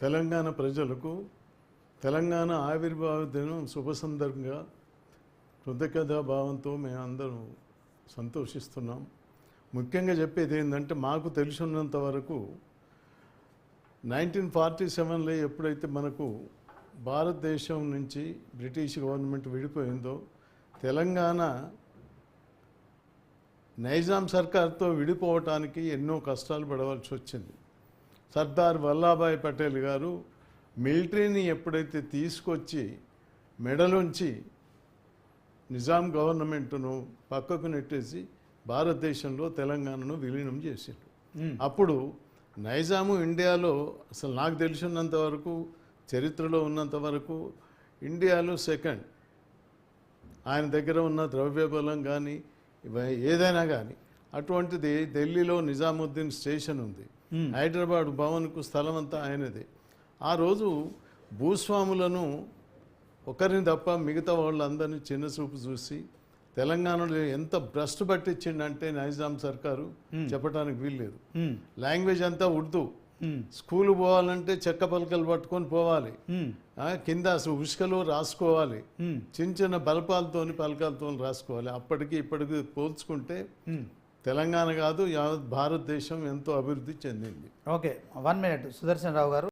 తెలంగాణ ప్రజలకు తెలంగాణ ఆవిర్భావ దినం శుభ సందర్భంగా కృతజ్ఞతా భావంతో మేమందరం సంతోషిస్తున్నాం. ముఖ్యంగా చెప్పేది ఏంటంటే, మాకు తెలిసినంత వరకు 1947లో ఎప్పుడైతే మనకు భారతదేశం నుంచి బ్రిటిష్ గవర్నమెంట్ విడిపోయిందో, తెలంగాణ నైజాం సర్కార్తో విడిపోవటానికి ఎన్నో కష్టాలు పడవలసి వచ్చింది. సర్దార్ వల్లభాయ్ పటేల్ గారు మిలిటరీని ఎప్పుడైతే తీసుకొచ్చి మెడలోంచి నిజాం గవర్నమెంట్ను పక్కకు నెట్టేసి భారతదేశంలో తెలంగాణను విలీనం చేసిండు. అప్పుడు నైజాము ఇండియాలో అసలు నాకు తెలిసినంత వరకు, చరిత్రలో ఉన్నంత వరకు ఇండియాలో సెకండ్. ఆయన దగ్గర ఉన్న ద్రవ్యబలం కానీ ఏదైనా కానీ, అటువంటిది ఢిల్లీలో నిజాముద్దీన్ స్టేషన్ ఉంది. హైదరాబాద్ భవన్కు స్థలం అంతా ఆయనదే. ఆ రోజు భూస్వాములను ఒకరిని తప్ప మిగతా వాళ్ళందరినీ చిన్నచూపు చూసి తెలంగాణలో ఎంత భ్రష్టు పట్టించిండంటే నైజాం సర్కారు చెప్పడానికి వీల్లేదు. లాంగ్వేజ్ అంతా ఉర్దూ. స్కూల్ పోవాలంటే చెక్క పలకలు పట్టుకొని పోవాలి, కింద ఉసుకలో రాసుకోవాలి, చిన్న చిన్న బలపాలతోని పలకాలతో రాసుకోవాలి. అప్పటికి ఇప్పటికి పోల్చుకుంటే తెలంగాణ కాదు, యావత్ భారతదేశం ఎంతో అభివృద్ధి చెందింది. ఓకే, 1 minute సుదర్శన్ రావు గారు.